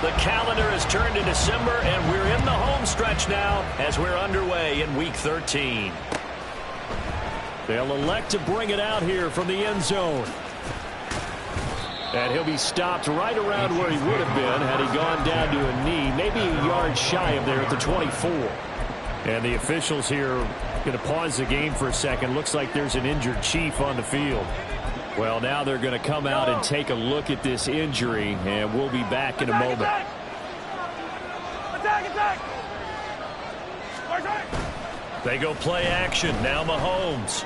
The calendar has turned to December, and we're in the home stretch now as we're underway in Week 13. They'll elect to bring it out here from the end zone. And he'll be stopped right around where he would have been had he gone down to a knee, maybe a yard shy of there at the 24. And the officials here going to pause the game for a second. Looks like there's an injured Chief on the field. Well, now they're going to come out and take a look at this injury, and we'll be back in a moment. They go play action. Now Mahomes.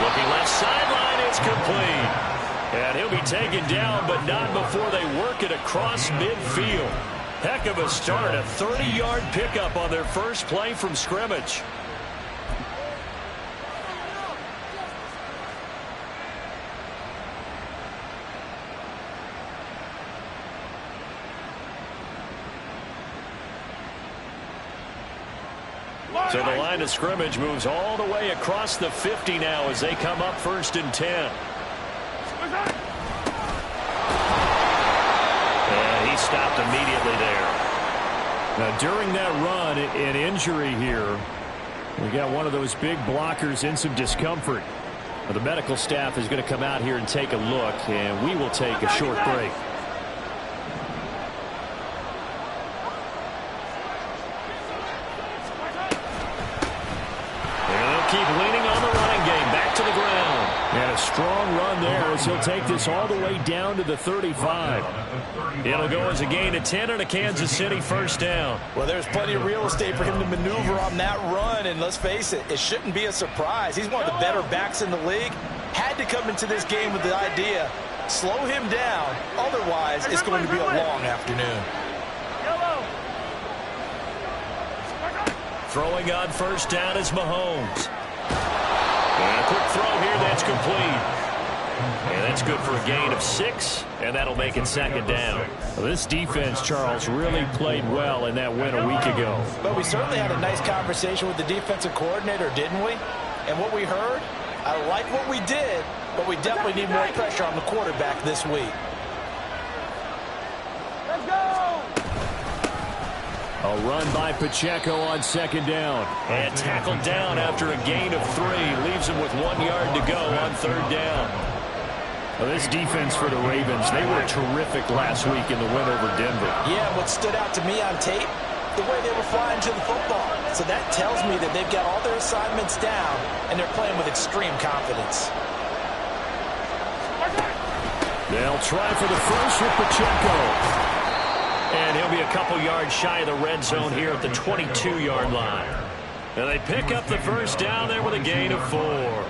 Looking left sideline. It's complete. And he'll be taken down, but not before they work it across midfield. Heck of a start. A 30-yard pickup on their first play from scrimmage. So the line of scrimmage moves all the way across the 50 now as they come up 1st and 10. And he stopped immediately there. Now during that run, an injury here. We got one of those big blockers in some discomfort. Well, the medical staff is going to come out here and take a look, and we will take a short break. Keep leaning on the running game. Back to the ground. And a strong run there as he'll take this all the way down to the 35. It'll go as a gain of 10 and a Kansas City first down. Well, there's plenty of real estate for him to maneuver on that run. And let's face it, it shouldn't be a surprise. He's one of the better backs in the league. Had to come into this game with the idea, slow him down. Otherwise, it's going to be a long afternoon. Throwing on first down is Mahomes. And a quick throw here, that's complete. And that's good for a gain of 6, and that'll make it 2nd down. Well, this defense, Charles, really played well in that win a week ago. But we certainly had a nice conversation with the defensive coordinator, didn't we? And what we heard, I like what we did, but we definitely need more pressure on the quarterback this week. Let's go! A run by Pacheco on 2nd down. And tackled down after a gain of 3. Leaves him with 1 yard to go on 3rd down. Well, this defense for the Ravens, they were terrific last week in the win over Denver. Yeah, what stood out to me on tape, the way they were flying to the football. So that tells me that they've got all their assignments down, and they're playing with extreme confidence. They'll try for the first with Pacheco. And he'll be a couple yards shy of the red zone here at the 22-yard line. And they pick up the first down there with a gain of 4.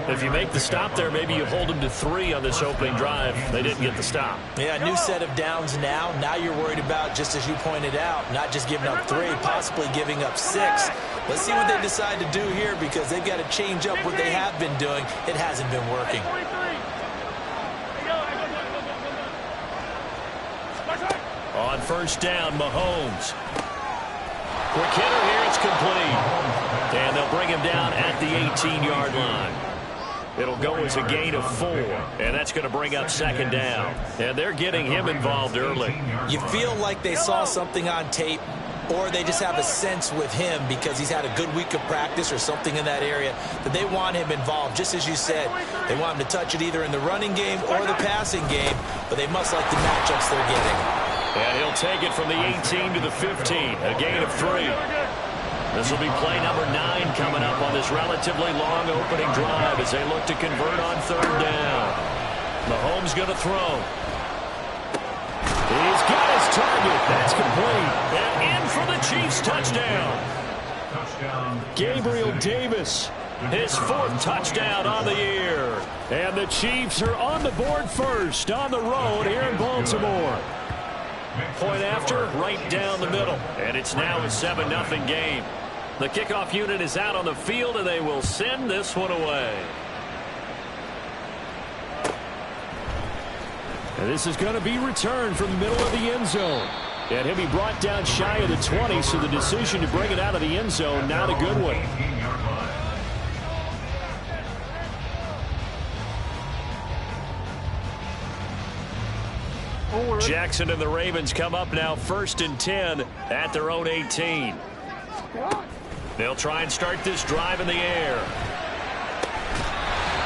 If you make the stop there, maybe you hold them to 3 on this opening drive. They didn't get the stop. Yeah, new set of downs now. Now you're worried about, just as you pointed out, not just giving up 3, possibly giving up 6. Let's see what they decide to do here because they've got to change up what they have been doing. It hasn't been working. On first down, Mahomes. Quick hitter here, it's complete. And they'll bring him down at the 18-yard line. It'll go as a gain of 4, and that's going to bring up 2nd down. And they're getting him involved early. You feel like they saw something on tape, or they just have a sense with him because he's had a good week of practice or something in that area that they want him involved. Just as you said, they want him to touch it either in the running game or the passing game, but they must like the matchups they're getting. And he'll take it from the 18 to the 15, a gain of 3. This will be play number 9 coming up on this relatively long opening drive as they look to convert on 3rd down. Mahomes going to throw. He's got his target. That's complete. And in for the Chiefs touchdown. Gabriel Davis, his 4th touchdown on the year. And the Chiefs are on the board first on the road here in Baltimore. Point after, right down the middle. And it's now a 7-0 game. The kickoff unit is out on the field, and they will send this one away. And this is going to be returned from the middle of the end zone. And he'll be brought down shy of the 20, so the decision to bring it out of the end zone, not a good one. Jackson and the Ravens come up now 1st and 10 at their own 18. They'll try and start this drive in the air.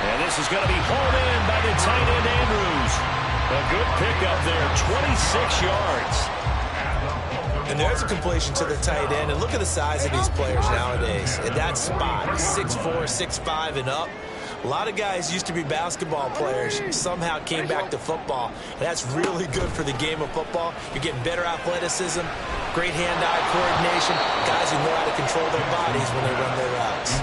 And this is going to be hauled in by the tight end Andrews. A good pickup there, 26 yards. And there's a completion to the tight end. And look at the size of these players nowadays. In that spot, 6'4", 6'5", and up. A lot of guys used to be basketball players, somehow came back to football. And that's really good for the game of football. You're getting better athleticism, great hand-eye coordination, guys who know how to control their bodies when they run their routes.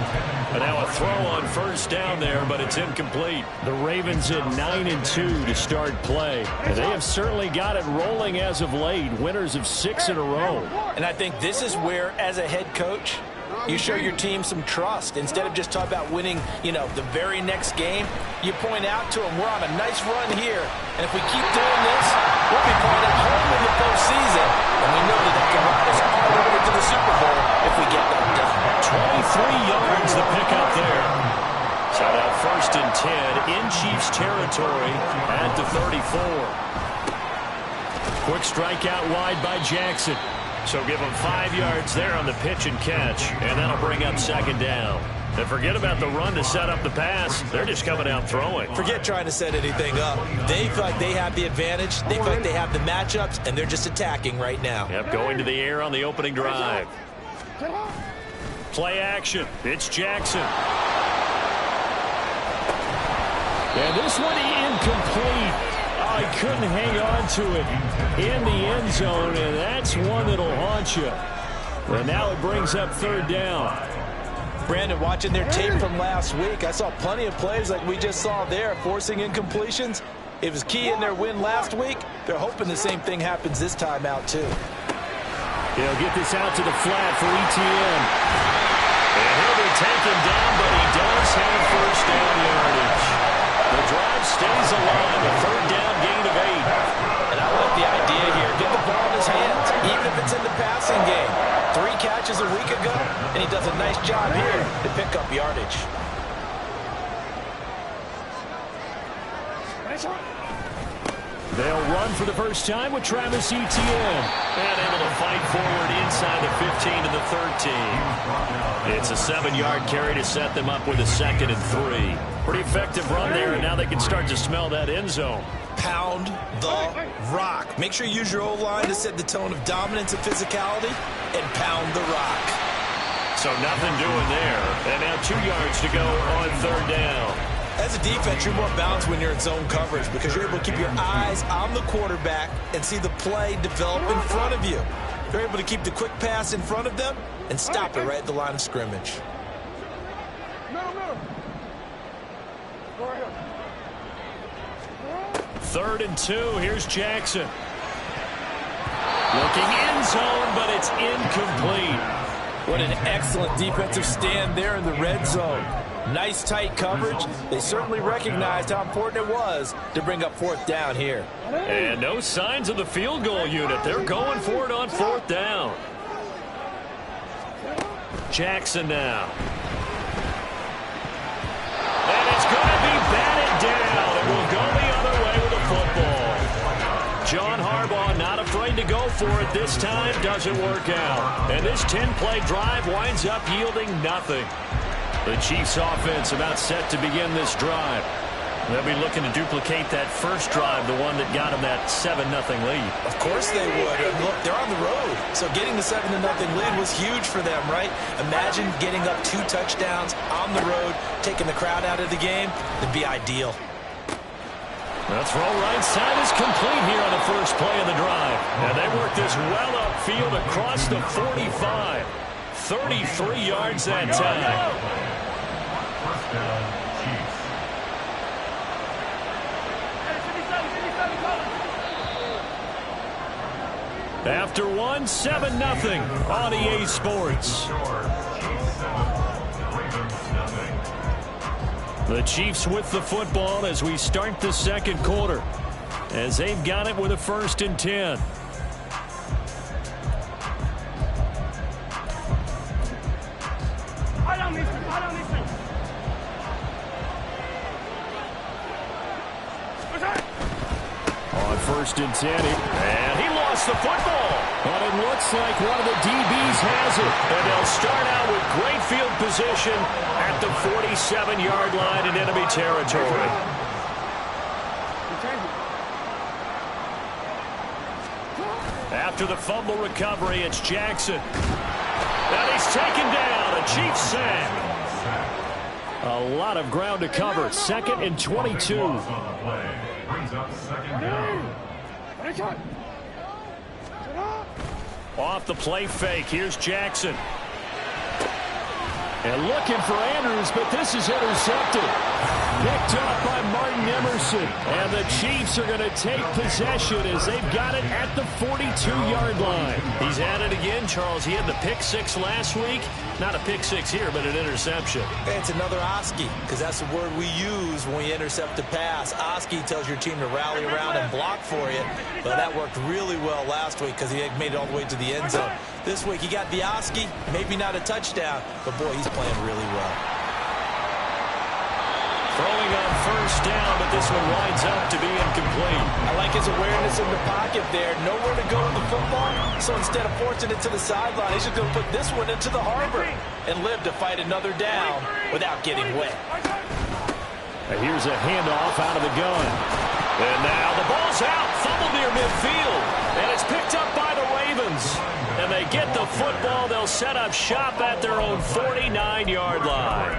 And now a throw on 1st down there, but it's incomplete. The Ravens at 9-2 to start play. And they have certainly got it rolling as of late, winners of 6 in a row. And I think this is where, as a head coach, you show your team some trust. Instead of just talking about winning, the very next game, you point out to them, we're on a nice run here. And if we keep doing this, we'll be playing at home in the postseason. And we know that can ride us all the way to the Super Bowl if we get that done. 23 yards the pickup there. So now 1st and 10 in Chiefs territory at the 34. Quick strike out wide by Jackson. So give him 5 yards there on the pitch and catch, and that'll bring up 2nd down. And forget about the run to set up the pass. They're just coming out throwing. Forget trying to set anything up. They feel like they have the advantage. They feel like they have the matchups, and they're just attacking right now. Yep, going to the air on the opening drive. Play action. It's Jackson. And this one incomplete. Oh, he couldn't hang on to it in the end zone, and that's one that'll haunt you. And now it brings up 3rd down. Brandon, watching their tape from last week, I saw plenty of plays like we just saw there, forcing incompletions. It was key in their win last week. They're hoping the same thing happens this time out, too. He'll get this out to the flat for ETN. And he'll be taken down, but he does have 1st down yardage. The drive stays alive, a 3rd down gain of 8. And I like the idea here. Get the ball in his hands, even if it's in the passing game. 3 catches a week ago, and he does a nice job here to pick up yardage. They'll run for the first time with Travis Etienne. And able to fight forward inside the 15 to the 13. It's a 7-yard carry to set them up with a 2nd and 3. Pretty effective run there, and now they can start to smell that end zone. Pound the rock. Make sure you use your O-line to set the tone of dominance and physicality, and pound the rock. So nothing doing there. And now 2 yards to go on 3rd down. As a defense, you're more balanced when you're in zone coverage because you're able to keep your eyes on the quarterback and see the play develop in front of you. You're able to keep the quick pass in front of them and stop it right at the line of scrimmage. Third and 2. Here's Jackson. Looking end zone, but it's incomplete. What an excellent defensive stand there in the red zone. Nice tight coverage. They certainly recognized how important it was to bring up 4th down here. And no signs of the field goal unit. They're going for it on 4th down. Jackson now. And it's going to be batted down. It will go the other way with the football. John Harbaugh not afraid to go for it this time. Doesn't work out. And this 10-play drive winds up yielding nothing. The Chiefs offense about set to begin this drive. They'll be looking to duplicate that first drive, the one that got them that 7-0 lead. Of course they would. And look, they're on the road. So getting the 7-0 lead was huge for them, right? Imagine getting up 2 touchdowns on the road, taking the crowd out of the game. It'd be ideal. The throw right side is complete here on the first play of the drive. And they work this well upfield across the 45. 33 yards that time. After 1, 7-0 on EA Sports. The Chiefs with the football as we start the second quarter, as they've got it with a 1st and 10. On first and 10. And he lost the football. But it looks like one of the DBs has it. And they'll start out with great field position at the 47-yard line in enemy territory. After the fumble recovery, it's Jackson. And he's taken down. A Chiefs sack. A lot of ground to cover. 2nd and 22. Off the play fake. Here's Jackson. And looking for Andrews, but this is intercepted. Picked up by Martin Emerson. And the Chiefs are going to take possession as they've got it at the 42-yard line. He's at it again, Charles. He had the pick 6 last week. Not a pick 6 here, but an interception. Hey, it's another Oski, because that's the word we use when you intercept a pass. Oski tells your team to rally around and block for you. But that worked really well last week because he made it all the way to the end zone. This week he got the Oski, maybe not a touchdown, but boy, he's playing really well. Throwing on first down, but this one winds up to be incomplete. I like his awareness in the pocket there. Nowhere to go with the football, so instead of forcing it to the sideline, he's just going to put this one into the harbor and live to fight another down without getting wet. And here's a handoff out of the gun. And now the ball's out, fumbled near midfield, and it's picked up by the Ravens. And they get the football. They'll set up shop at their own 49-yard line.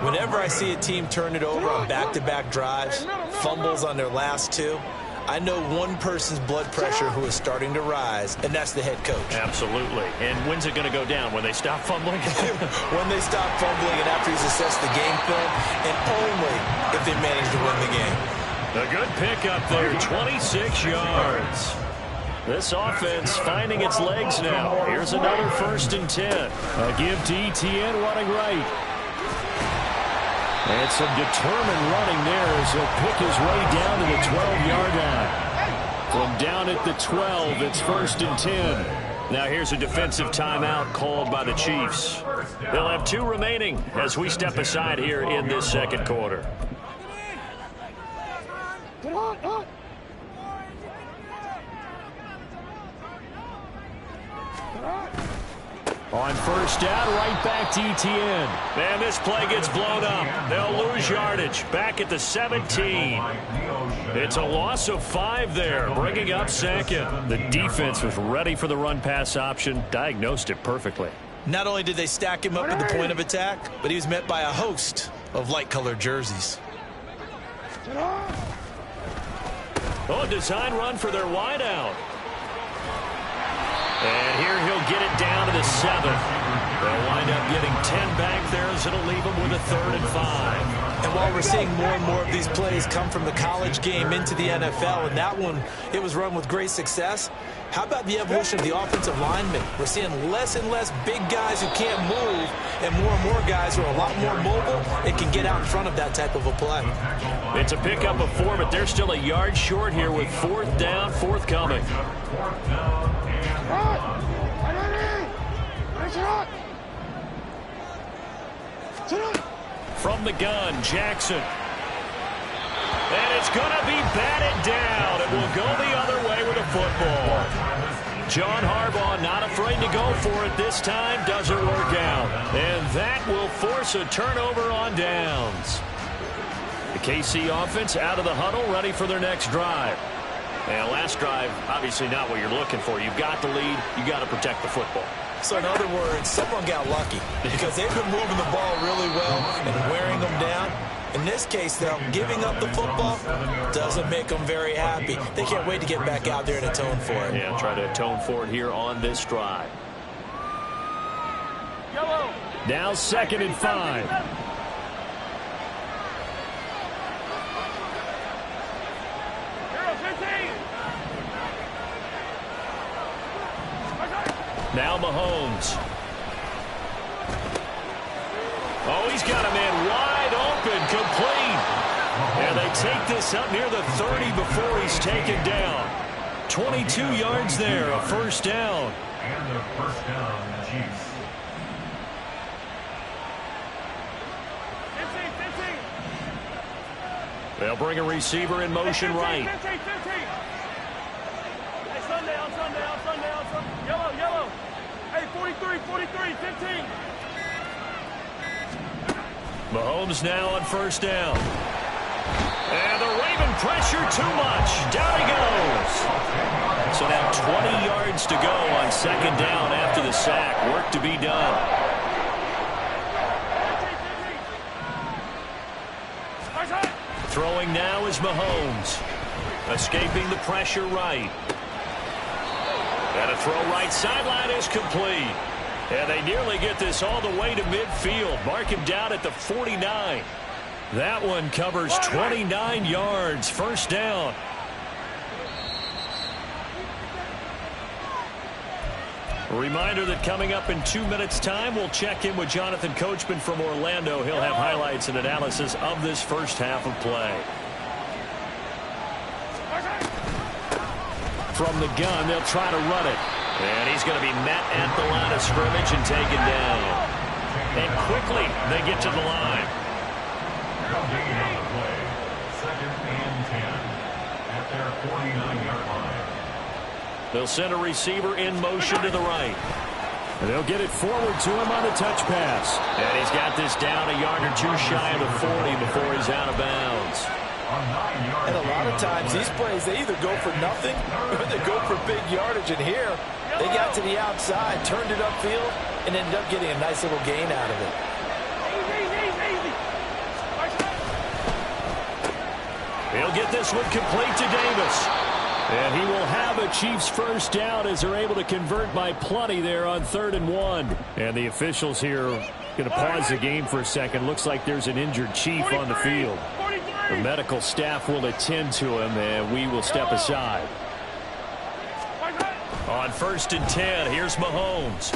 Whenever I see a team turn it over on back-to-back drives, fumbles on their last 2, I know one person's blood pressure who is starting to rise, and that's the head coach. Absolutely. And when's it going to go down? When they stop fumbling? When they stop fumbling and after he's assessed the game film, and only if they manage to win the game. A good pickup there, 26 yards. This offense finding its legs now. Here's another 1st and 10. A give to Etienne running right. And some determined running there as he'll pick his way down to the 12-yard line. From down at the 12, it's 1st and 10. Now here's a defensive timeout called by the Chiefs. They'll have 2 remaining as we step aside here in this second quarter. On first down, right back to Etienne. And this play gets blown up. They'll lose yardage. Back at the 17. It's a loss of 5 there, bringing up 2nd. The defense was ready for the run-pass option, diagnosed it perfectly. Not only did they stack him up at the point of attack, but he was met by a host of light-colored jerseys. Oh, design run for their wideout. And here he'll get it down to the 7. They'll wind up getting 10 back there as it'll leave them with a 3rd and 5. And while we're seeing more and more of these plays come from the college game into the NFL, and that one, it was run with great success, how about the evolution of the offensive linemen? We're seeing less and less big guys who can't move, and more guys who are a lot more mobile and can get out in front of that type of a play. It's a pickup of 4, but they're still a yard short here with 4th down, forthcoming. From the gun, Jackson. And it's going to be batted down. It will go the other way with a football. John Harbaugh not afraid to go for it this time. Doesn't work out. And that will force a turnover on downs. The KC offense out of the huddle, ready for their next drive. And last drive, obviously not what you're looking for. You've got the lead. You've got to protect the football. So in other words, someone got lucky because they've been moving the ball really well and wearing them down. In this case, though, giving up the football doesn't make them very happy. They can't wait to get back out there and atone for it. Yeah, try to atone for it here on this drive. Now 2nd and 5. Now Mahomes. Oh, he's got a man wide open, complete. And they take this up near the 30 before he's taken down. 22 yards there, a 1st down. And the 1st down, the Chiefs. 15. They'll bring a receiver in motion right. 15. Yellow. Hey, 43, 15. Mahomes now on first down. And the Raven pressure too much. Down he goes. So now 20 yards to go on second down after the sack. Work to be done. Throwing now is Mahomes. Escaping the pressure right. And a throw right sideline is complete. And they nearly get this all the way to midfield. Mark him down at the 49. That one covers 29 yards. First down. A reminder that coming up in 2 minutes' time, we'll check in with Jonathan Coachman from Orlando. He'll have highlights and analysis of this first half of play. From the gun, they'll try to run it. And he's going to be met at the line of scrimmage and taken down. And quickly, they get to the line. Second and 10 at their 49-yard line. They'll send a receiver in motion to the right. And they'll get it forward to him on the touch pass. And he's got this down a yard or two shy of the 40 before he's out of bounds. And a lot of times, these plays, they either go for nothing or they go for big yardage. And here, they got to the outside, turned it upfield, and ended up getting a nice little gain out of it. He'll get this one complete to Davis. And he will have a Chiefs first down as they're able to convert by plenty there on 3rd and 1. And the officials here going to pause the game for a second. Looks like there's an injured Chief on the field. The medical staff will attend to him, and we will step aside. On 1st and 10, here's Mahomes.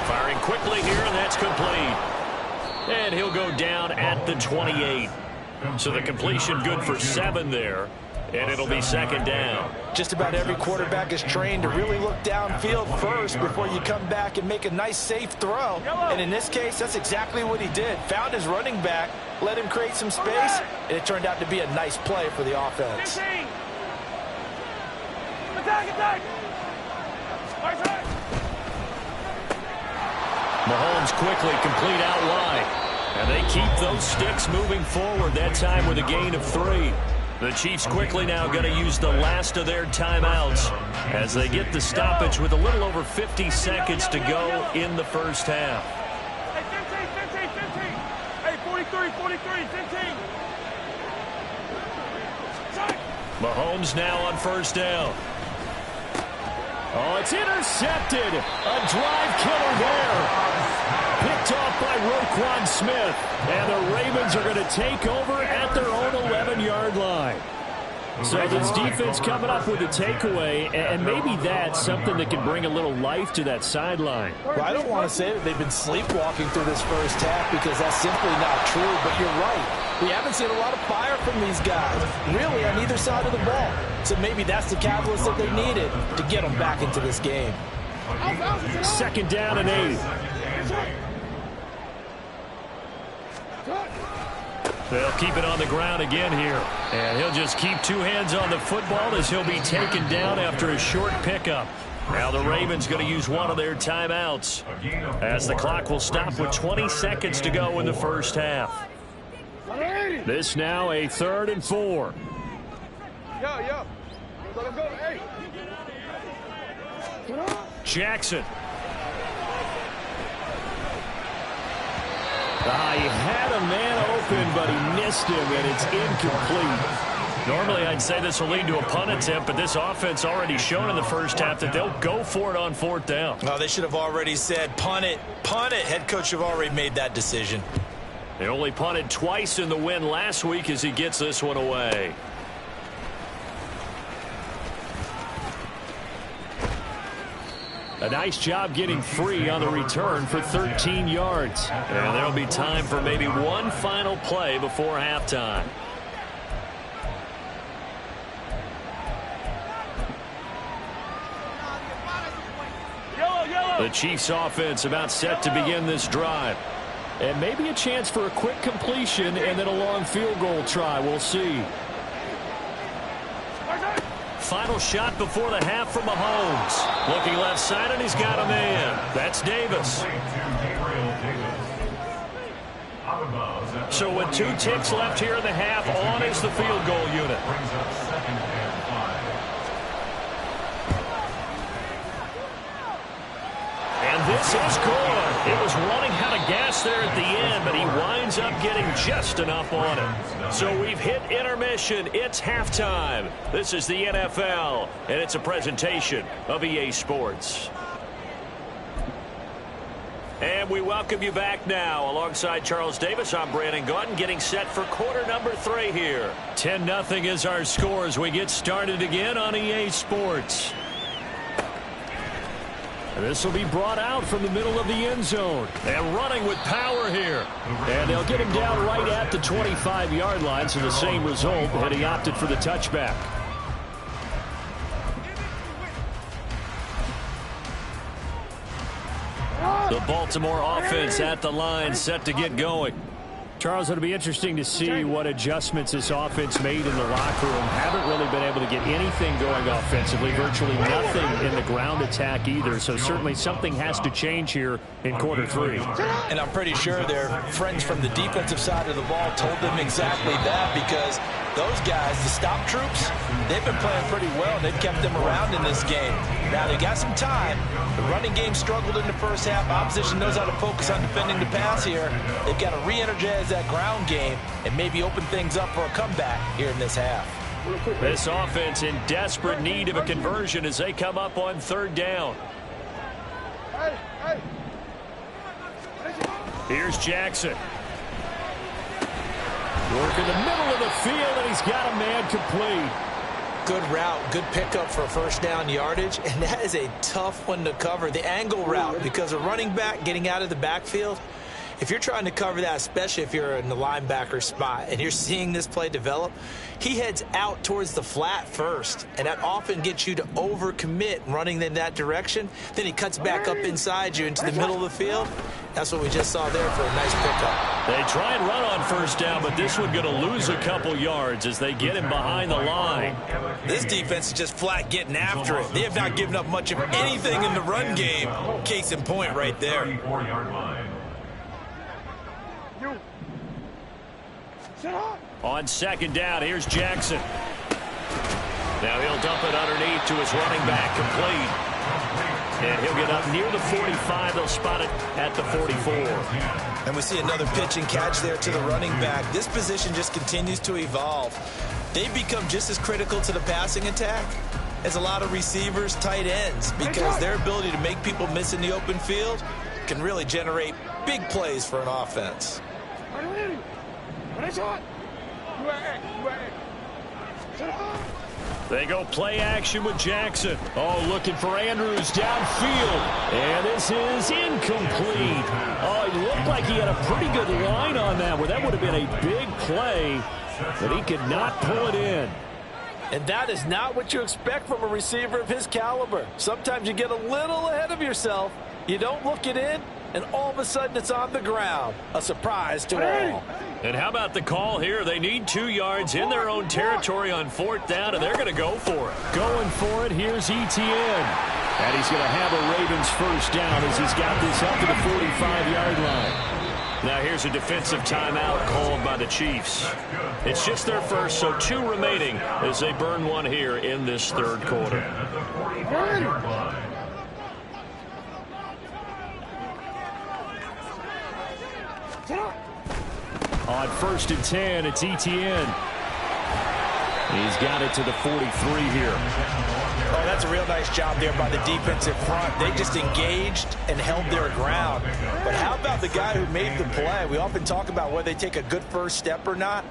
Firing quickly here, and that's complete. And he'll go down at the 28. So the completion good for 7 there. And it'll be second down. Just about every quarterback is trained to really look downfield first before you come back and make a nice, safe throw. And in this case, that's exactly what he did. Found his running back, let him create some space, and it turned out to be a nice play for the offense. Attack! Mahomes quickly complete out wide. And they keep those sticks moving forward, that time with a gain of 3. The Chiefs quickly now going to use the last of their timeouts as they get the stoppage with a little over 50 seconds to go in the first half. Hey, 15. Hey, 43, 15. Mahomes now on first down. Oh, it's intercepted. A drive killer there. Picked off by Roquan Smith. And the Ravens are going to take over at their own 11-yard line. So this defense coming up with a takeaway, and maybe that's something that can bring a little life to that sideline. Well, I don't want to say that they've been sleepwalking through this first half because that's simply not true, but you're right. We haven't seen a lot of fire from these guys, really, on either side of the ball. So maybe that's the catalyst that they needed to get them back into this game. Second down and 8. They'll keep it on the ground again here. And he'll just keep 2 hands on the football as he'll be taken down after a short pickup. Now the Ravens going to use one of their timeouts as the clock will stop with 20 seconds to go in the first half. This now a 3rd and 4. Yo. Let him go. Hey. Jackson. He had a man open, but he missed him, and it's incomplete. Normally, I'd say this will lead to a punt attempt, but this offense already shown in the first half that they'll go for it on 4th down. Oh, they should have already said, punt it. Head coach have already made that decision. They only punted twice in the win last week as he gets this one away. A nice job getting free on the return for 13 yards. And there'll be time for maybe one final play before halftime. The Chiefs offense about set to begin this drive. And maybe a chance for a quick completion and then a long field goal try. We'll see. final shot before the half from Mahomes. Looking left side, and he's got a man. That's Davis. So with 2 ticks left here in the half, on is the field goal unit. And this is good. It was running out of gas there at the end, but he winds up getting just enough on it. So we've hit intermission. It's halftime. This is the NFL, and it's a presentation of EA Sports. And we welcome you back now. Alongside Charles Davis, I'm Brandon Gaudin, getting set for quarter number 3 here. 10-0 is our score as we get started again on EA Sports. And this will be brought out from the middle of the end zone. And running with power here. And they'll get him down right at the 25-yard line, so the same result, and he opted for the touchback. The Baltimore offense at the line, set to get going. Charles, it'll be interesting to see what adjustments this offense made in the locker room. Haven't really been able to get anything going offensively, virtually nothing in the ground attack either. So certainly something has to change here in quarter 3. And I'm pretty sure their friends from the defensive side of the ball told them exactly that, because those guys, the stop troops, they've been playing pretty well. They've kept them around in this game. Now, they got some time. The running game struggled in the first half. Opposition knows how to focus on defending the pass here. They've got to re-energize that ground game and maybe open things up for a comeback here in this half. This offense in desperate need of a conversion as they come up on 3rd down. Here's Jackson. Work in the middle of the field, and he's got a man complete. Good route, good pickup for first down yardage, and that is a tough one to cover. The angle route, because a running back getting out of the backfield, if you're trying to cover that, especially if you're in the linebacker spot and you're seeing this play develop, he heads out towards the flat first, and that often gets you to overcommit running in that direction. Then he cuts back up inside you into the middle of the field. That's what we just saw there for a nice pickup. They try and run on first down, but this one going to lose a couple yards as they get him behind the line. This defense is just flat getting after it. They have not given up much of anything in the run game. Case in point right there. On 2nd down, here's Jackson. Now he'll dump it underneath to his running back, complete. And he'll get up near the 45. They'll spot it at the 44. And we see another pitch and catch there to the running back. This position just continues to evolve. They become just as critical to the passing attack as a lot of receivers, tight ends, because their ability to make people miss in the open field can really generate big plays for an offense. They go play action with Jackson. Oh, looking for Andrews downfield. And this is incomplete. Oh, it looked like he had a pretty good line on that one. That would have been a big play, but he could not pull it in. And that is not what you expect from a receiver of his caliber. Sometimes you get a little ahead of yourself. You don't look it in, and all of a sudden it's on the ground. A surprise to all. And how about the call here? They need 2 yards in their own territory on 4th down, and they're going to go for it. Going for it, here's Etienne. And he's going to have a Ravens first down as he's got this up to the 45-yard line. Now here's a defensive timeout called by the Chiefs. It's just their first, so 2 remaining as they burn one here in this 3rd quarter. On 1st and 10, it's Etienne. He's got it to the 43 here. Oh, that's a real nice job there by the defensive front. They just engaged and held their ground. But how about the guy who made the play? We often talk about whether they take a good first step or not.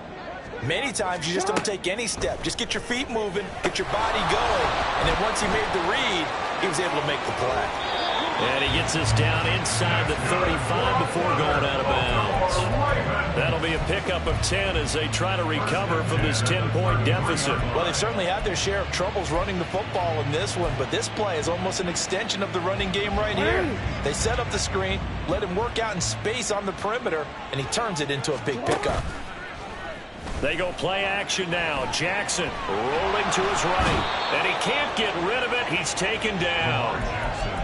Many times you just don't take any step. Just get your feet moving, get your body going, and then once he made the read, he was able to make the play. And he gets us down inside the 35 before going out of bounds. That'll be a pickup of 10 as they try to recover from this 10-point deficit. Well, they've certainly had their share of troubles running the football in this one, but this play is almost an extension of the running game right here. They set up the screen, let him work out in space on the perimeter, and he turns it into a big pickup. They go play action now. Jackson rolling to his right. And he can't get rid of it. He's taken down.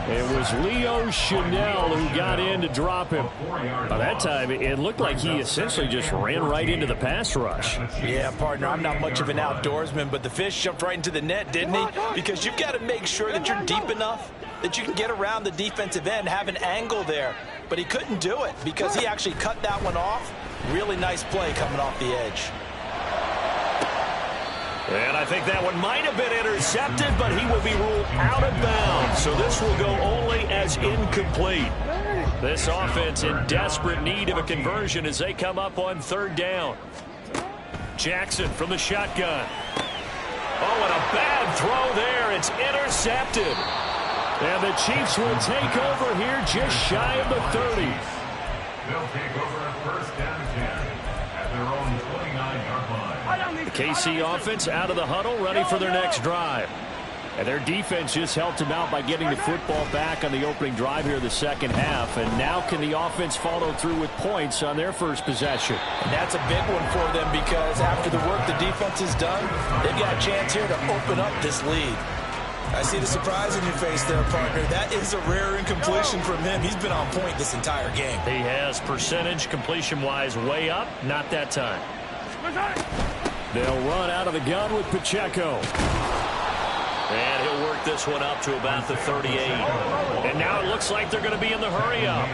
It was Leo Chanel who got in to drop him. By that time, it looked like he essentially just ran right into the pass rush. Yeah, partner, I'm not much of an outdoorsman, but the fish jumped right into the net, didn't he? Because you've got to make sure that you're deep enough that you can get around the defensive end, have an angle there. But he couldn't do it because he actually cut that one off. Really nice play coming off the edge. And I think that one might have been intercepted, but he will be ruled out of bounds. So this will go only as incomplete. This offense in desperate need of a conversion as they come up on third down. Jackson from the shotgun. Oh, and a bad throw there. It's intercepted. And the Chiefs will take over here just shy of the 30. They'll take over at first down 10 at their own 29-yard line. The KC offense out of the huddle, ready for their next drive. And their defense just helped them out by getting the football back on the opening drive here in the second half. And now can the offense follow through with points on their first possession? And that's a big one for them because after the work the defense has done, they've got a chance here to open up this lead. I see the surprise in your face there, partner. That is a rare incompletion from him. He's been on point this entire game. He has percentage completion-wise way up. Not that time. They'll run out of the gun with Pacheco. And he'll work this one up to about the 38. And now it looks like they're going to be in the hurry-up.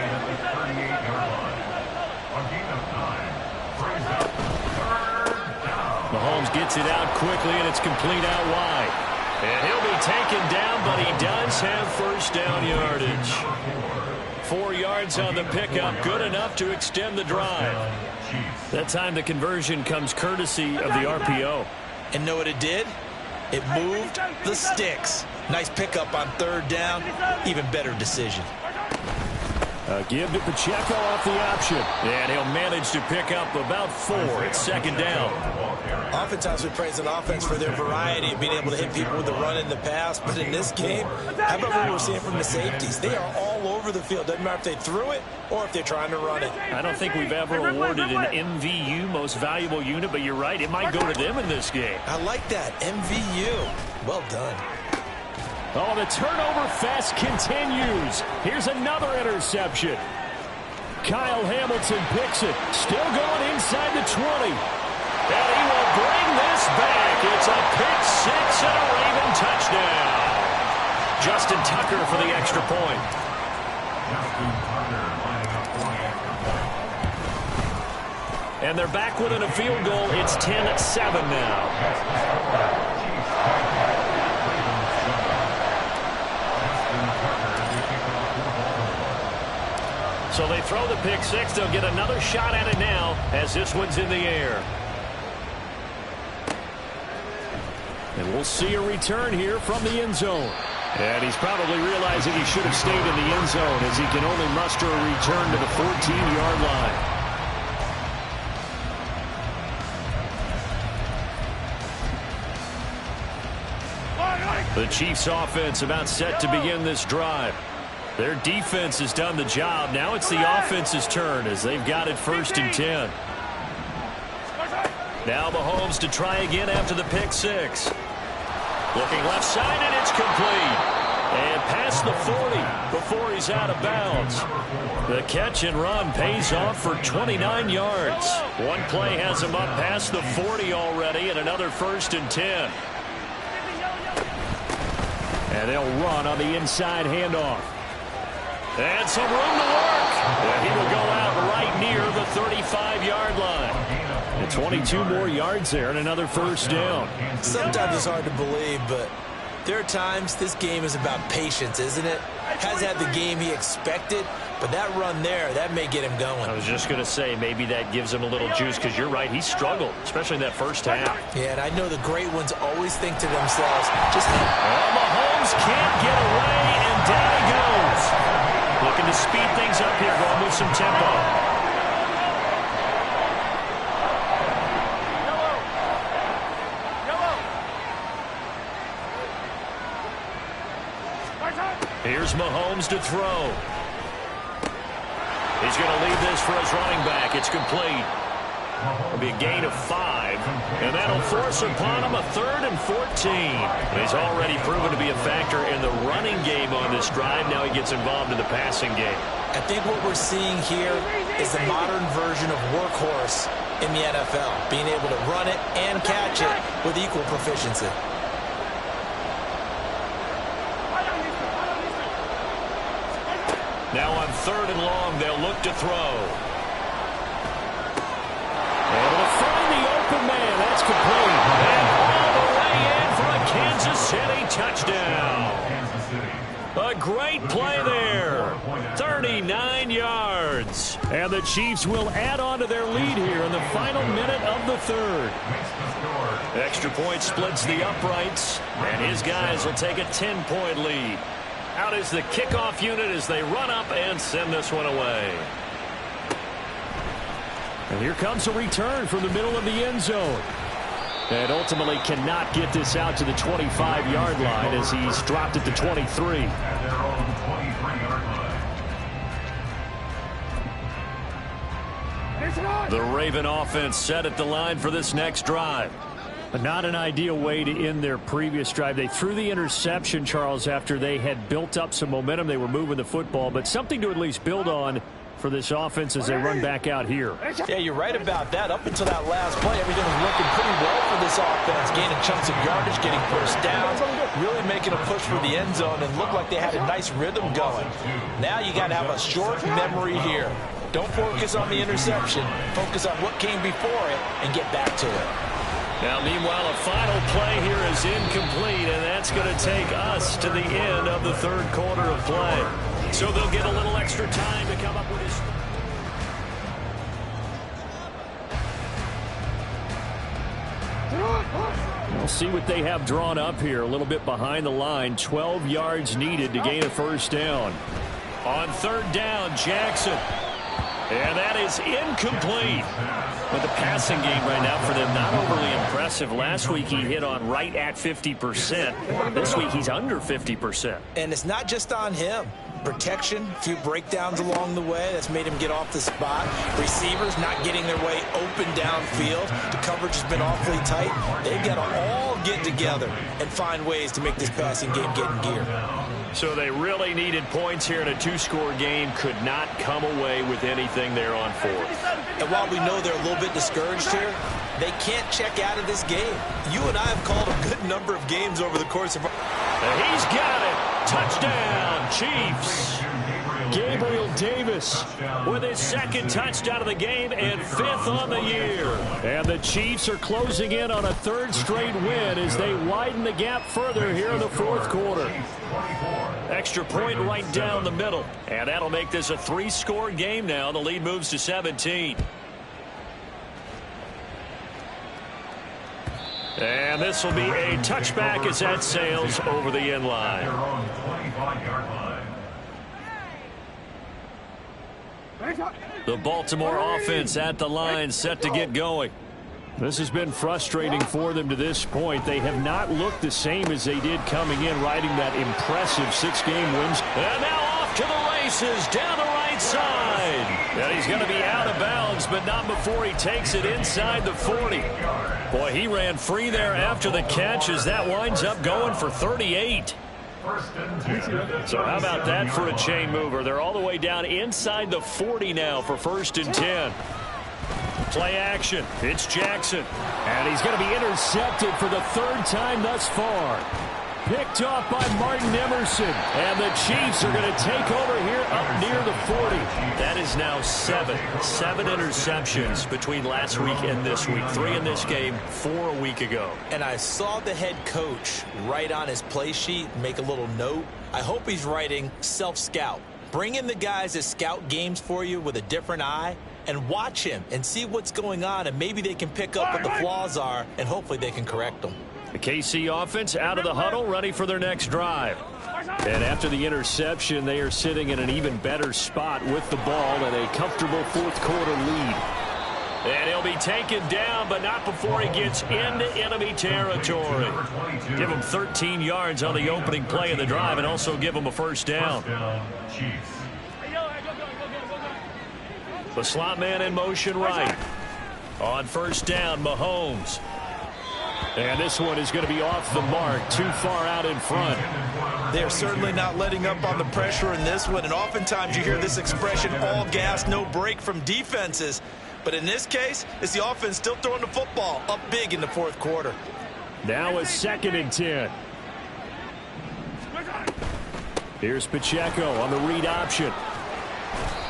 Mahomes gets it out quickly, and it's complete out wide. And he'll be taken down, but he does have first down yardage. 4 yards on the pickup, good enough to extend the drive. That time the conversion comes courtesy of the RPO. And know what it did? It moved the sticks. Nice pickup on third down. Even better decision. Give to Pacheco off the option. And he'll manage to pick up about 4. It's second down. Oftentimes we praise an offense for their variety of being able to hit people with the run in the pass. But in this game, how about what we're seeing from the safeties? They are all over the field. Doesn't matter if they threw it or if they're trying to run it. I don't think we've ever awarded an MVU, most valuable unit, but you're right. It might go to them in this game. I like that. MVU. Well done. Oh, the turnover fest continues. Here's another interception. Kyle Hamilton picks it. Still going inside the 20. And he will bring this back. It's a pick six and a Raven touchdown. Justin Tucker for the extra point. And they're back within a field goal. It's 10-7 now. So they throw the pick six. They'll get another shot at it now as this one's in the air. And we'll see a return here from the end zone. And he's probably realizing he should have stayed in the end zone as he can only muster a return to the 14-yard line. The Chiefs offense about set to begin this drive. Their defense has done the job. Now it's the offense's turn as they've got it first and 10. Now Mahomes to try again after the pick six. Looking left side, and it's complete. And past the 40 before he's out of bounds. The catch and run pays off for 29 yards. One play has him up past the 40 already, and another first and 10. And they'll run on the inside handoff. And some room to work. And he will go out right near the 35-yard line. And 22 more yards there and another first down. Sometimes it's hard to believe, but there are times this game is about patience, isn't it? Has had the game he expected, but that run there, that may get him going. I was just going to say, maybe that gives him a little juice because you're right, he struggled, especially in that first half. Yeah, and I know the great ones always think to themselves, just Mahomes can't get away, and down he goes. Looking to speed things up here, going with some tempo. Here's Mahomes to throw. He's going to leave this for his running back. It's complete. It'll be a gain of 5, And that'll force upon him a 3rd and 14. He's already proven to be a factor in the running game on this drive. Now he gets involved in the passing game. I think what we're seeing here is the modern version of workhorse in the NFL, being able to run it and catch it with equal proficiency. Now on 3rd and long, they'll look to throw. Able to find the open man. That's complete. And all the way in for a Kansas City touchdown. A great play there. 39 yards. And the Chiefs will add on to their lead here in the final minute of the 3rd. Extra point splits the uprights, and his guys will take a 10-point lead. Out is the kickoff unit as they run up and send this one away. And here comes a return from the middle of the end zone. And ultimately cannot get this out to the 25-yard line as he's dropped at the 23. At their own 23-yard line. The Raven offense set at the line for this next drive. But not an ideal way to end their previous drive. They threw the interception, Charles, after they had built up some momentum. They were moving the football, but something to at least build on for this offense as they run back out here. Yeah, you're right about that. Up until that last play, everything was working pretty well for this offense. Gaining chunks of yardage, getting first downs, really making a push for the end zone, and looked like they had a nice rhythm going. Now you got to have a short memory here. Don't focus on the interception. Focus on what came before it and get back to it. Now, meanwhile, a final play here is incomplete, and that's going to take us to the end of the 3rd quarter of play. So they'll get a little extra time to come up with his... We'll see what they have drawn up here. A little bit behind the line. 12 yards needed to gain a first down. On 3rd down, Jackson. And that is incomplete. But the passing game right now for them, not overly impressive. Last week he hit on right at 50%. This week he's under 50%. And it's not just on him. Protection, a few breakdowns along the way. That's made him get off the spot. Receivers not getting their way open downfield. The coverage has been awfully tight. They've got to all get together and find ways to make this passing game get in gear. So they really needed points here in a 2-score game. Could not come away with anything there on 4th. And while we know they're a little bit discouraged here, they can't check out of this game. You and I have called a good number of games over the course of... And he's got it. Touchdown, Chiefs. Gabriel Davis with his 2nd touchdown of the game and 5th on the year. And the Chiefs are closing in on a 3rd straight win as they widen the gap further here in the 4th quarter. Extra point right down the middle. And that'll make this a 3-score game now. The lead moves to 17. And this will be a touchback as that sails over the end line. Their own 25-yard line. The Baltimore offense at the line, set to get going. This has been frustrating for them to this point. They have not looked the same as they did coming in, riding that impressive 6-game wins. And now off to the races down the right side. And he's going to be out of bounds, but not before he takes it inside the 40. Boy, he ran free there after the catch as that winds up going for 38. So how about that for a chain mover? They're all the way down inside the 40 now for 1st and 10. Play action. It's Jackson. And he's going to be intercepted for the 3rd time thus far. Picked off by Martin Emerson. And the Chiefs are going to take over here up near the 40. That is now 7 interceptions between last week and this week. 3 in this game, 4 a week ago. And I saw the head coach write on his play sheet, make a little note. I hope he's writing self-scout. Bring in the guys that scout games for you with a different eye and watch him and see what's going on, and maybe they can pick up what the flaws are, and hopefully they can correct them. The KC offense out of the huddle, ready for their next drive. And after the interception, they are sitting in an even better spot with the ball and a comfortable 4th quarter lead. And he'll be taken down, but not before he gets into enemy territory. Give him 13 yards on the opening play of the drive and also give him a first down. The slot man in motion right. On first down, Mahomes. And this one is going to be off the mark, too far out in front. They're certainly not letting up on the pressure in this one, and oftentimes you hear this expression, all gas, no break from defenses. But in this case, it's the offense still throwing the football up big in the fourth quarter. Now a 2nd and 10. Here's Pacheco on the read option.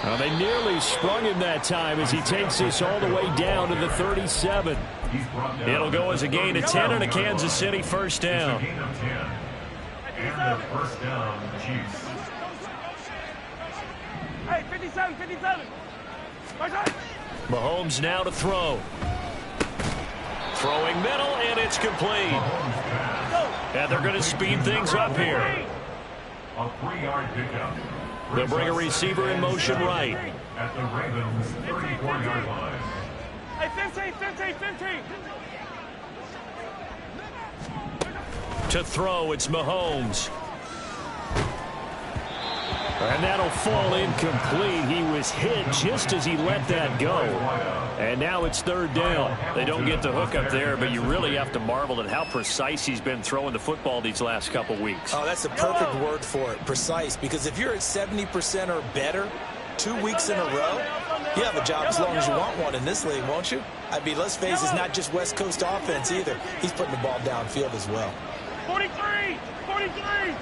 Well, they nearly sprung him that time as he takes this all the way down to the 37. It'll go as a gain of 10 and a Kansas City first down. And the first down, Chiefs. Hey, 57, 57. Mahomes now to throw. Throwing middle, and it's complete. And they're going to speed things up here. A 3-yard pickup. They'll bring a receiver in motion right. At the Ravens' 34-yard line. Hey, 15, 15, 15. To throw, it's Mahomes. And that'll fall incomplete. He was hit just as he let that go. And now it's 3rd down. They don't get the hook up there, but you really have to marvel at how precise he's been throwing the football these last couple weeks. Oh, that's the perfect word for it, precise. Because if you're at 70% or better 2 weeks in a row, you have a job as long as you want one in this league, won't you? I mean, let's face it, it's not just West Coast offense either. He's putting the ball downfield as well. 43, 43.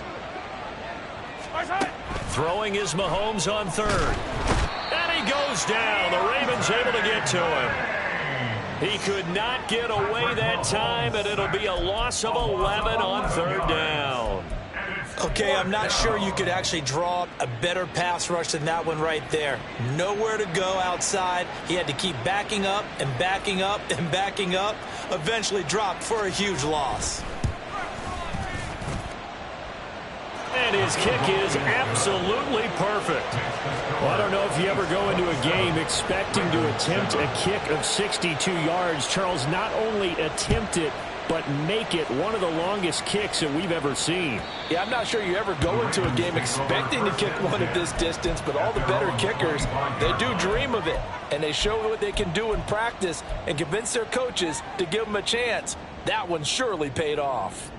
Throwing is Mahomes on 3rd. And he goes down. The Ravens able to get to him. He could not get away that time, and it'll be a loss of 11 on 3rd down. Okay, I'm not sure you could actually draw up a better pass rush than that one right there. Nowhere to go outside. He had to keep backing up and backing up and backing up. Eventually dropped for a huge loss. And his kick is absolutely perfect. Well, I don't know if you ever go into a game expecting to attempt a kick of 62 yards. Charles, not only attempt it, but make it one of the longest kicks that we've ever seen. Yeah, I'm not sure you ever go into a game expecting to kick one of this distance, but all the better kickers, they do dream of it. And they show what they can do in practice and convince their coaches to give them a chance. That one surely paid off.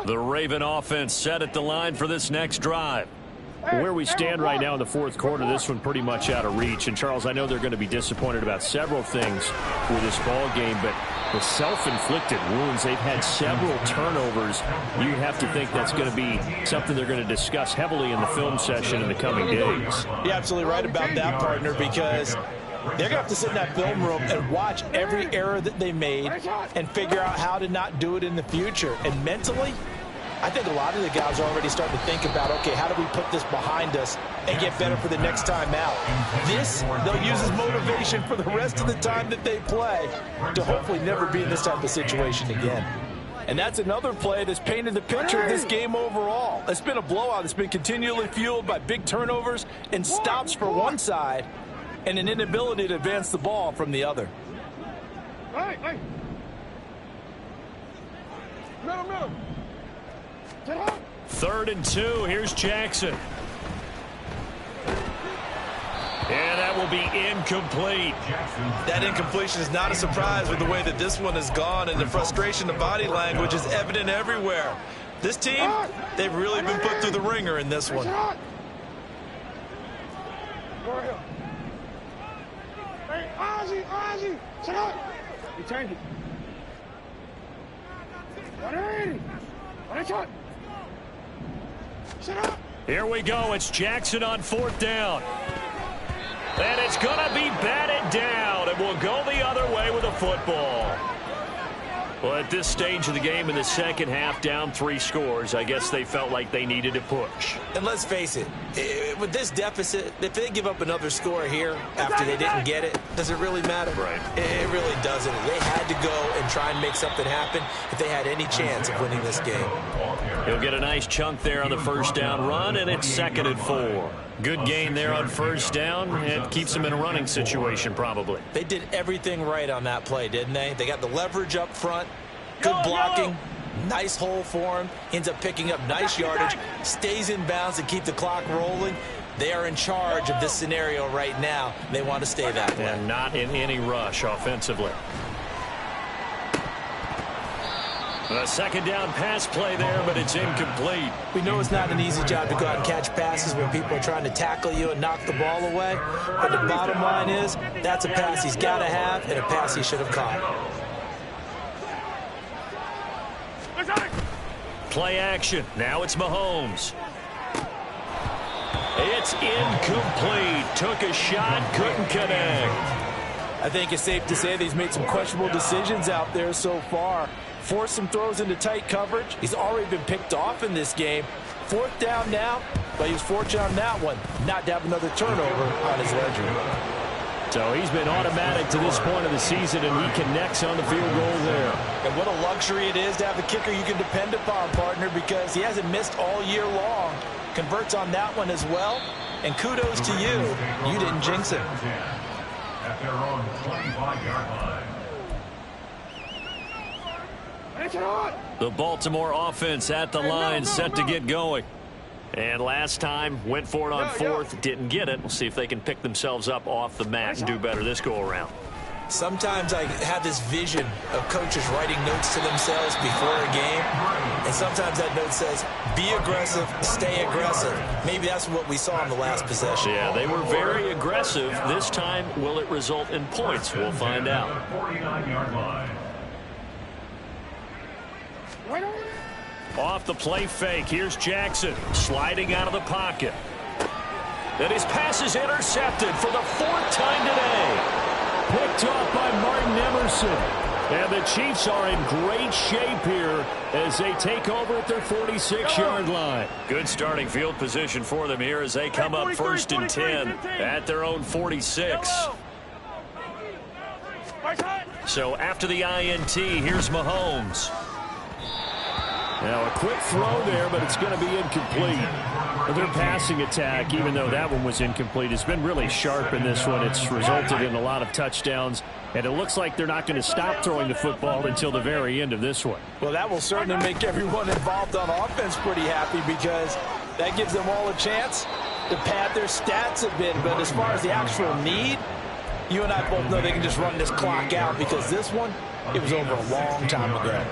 The Raven offense set at the line for this next drive. Where we stand right now in the fourth quarter, this one pretty much out of reach. And, Charles, I know they're going to be disappointed about several things with this ball game, but the self-inflicted wounds, they've had several turnovers. You have to think that's going to be something they're going to discuss heavily in the film session in the coming days. You're absolutely right about that, partner, because they're going to have to sit in that film room and watch every error that they made and figure out how to not do it in the future. And mentally, I think a lot of the guys are already starting to think about, okay, how do we put this behind us and get better for the next time out? This, they'll use as motivation for the rest of the time that they play to hopefully never be in this type of situation again. And that's another play that's painted the picture of this game overall. It's been a blowout. It's been continually fueled by big turnovers and stops for one side and an inability to advance the ball from the other. Hey. Middle. 3rd and 2. Here's Jackson. And that will be incomplete. That incompletion is not a surprise with the way that this one has gone, and the frustration, the body language is evident everywhere. This team, they've really been put through the ringer in this one. Hey, Ozzy, check out. You change it. 180. Here we go. It's Jackson on 4th down. And it's going to be batted down. And we'll go the other way with the football. Well, at this stage of the game in the second half, down 3 scores, I guess they felt like they needed to push. And let's face it, with this deficit, if they give up another score here after they didn't get it, does it really matter? Right. It really doesn't. They had to go and try and make something happen if they had any chance of winning this game. He'll get a nice chunk there on the first down run, and it's 2nd and 4. Good gain there on first down, and keeps them in a running situation probably. They did everything right on that play, didn't they? They got the leverage up front, good blocking, nice hole for him, ends up picking up nice yardage, stays in bounds to keep the clock rolling. They are in charge of this scenario right now. They want to stay that way. And not in any rush offensively. A second down pass play there, but it's incomplete. We know it's not an easy job to go out and catch passes when people are trying to tackle you and knock the ball away. But the bottom line is, that's a pass he's got to have and a pass he should have caught. Play action. Now it's Mahomes. It's incomplete. Took a shot, couldn't connect. I think it's safe to say that he's made some questionable decisions out there so far. Forced some throws into tight coverage. He's already been picked off in this game. 4th down now, but he was fortunate on that one not to have another turnover on his ledger. So he's been automatic to this point of the season, and he connects on the field goal there. And what a luxury it is to have a kicker you can depend upon, partner, because he hasn't missed all year long. Converts on that one as well, and kudos to you. You didn't jinx it. At their own 25-yard line. The Baltimore offense at the line, set to get going. And last time, went for it on 4th, didn't get it. We'll see if they can pick themselves up off the mat and do better this go-around. Sometimes I have this vision of coaches writing notes to themselves before a game, and sometimes that note says, be aggressive, stay aggressive. Maybe that's what we saw in the last possession. Yeah, they were very aggressive. This time, will it result in points? We'll find out. 49-yard line. Off the play fake, here's Jackson, sliding out of the pocket. And his pass is intercepted for the 4th time today. Picked off by Martin Emerson. And the Chiefs are in great shape here as they take over at their 46-yard line. Good starting field position for them here as they come up 1st and 10 at their own 46. So after the INT, here's Mahomes. Now a quick throw there, but it's going to be incomplete. Their passing attack, even though that one was incomplete, has been really sharp in this one. It's resulted in a lot of touchdowns, and it looks like they're not going to stop throwing the football until the very end of this one. Well, that will certainly make everyone involved on offense pretty happy because that gives them all a chance to pad their stats a bit. But as far as the actual need, you and I both know they can just run this clock out because this one, it was over a long time ago.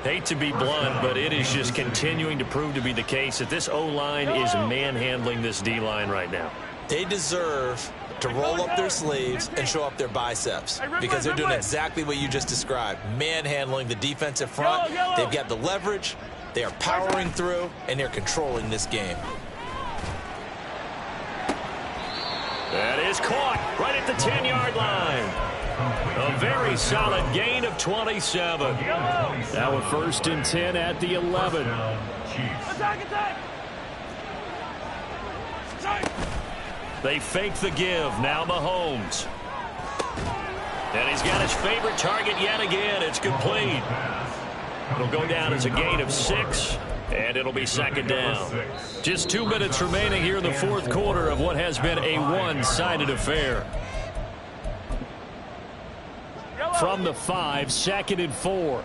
Hate to be blunt, but it is just continuing to prove to be the case that this O-line is manhandling this D-line right now. They deserve to roll up their sleeves and show up their biceps because they're doing exactly what you just described, manhandling the defensive front. They've got the leverage, they are powering through, and they're controlling this game. That is caught right at the 10-yard line. A very solid gain of 27. Now a 1st and 10 at the 11. They fake the give. Now Mahomes. And he's got his favorite target yet again. It's complete. It'll go down as a gain of 6. And it'll be 2nd down. Just 2 minutes remaining here in the 4th quarter of what has been a one-sided affair. From the 5, 2nd and 4.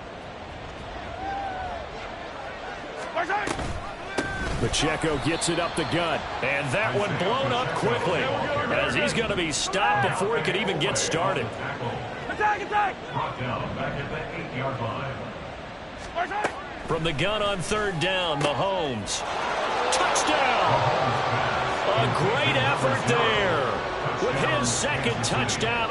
Pacheco gets it up the gut. And that one blown up quickly as he's going to be stopped before he could even get started. Brought down back at the 8-yard line. From the gun on 3rd down, Mahomes. Touchdown! A great effort there with his 2nd touchdown.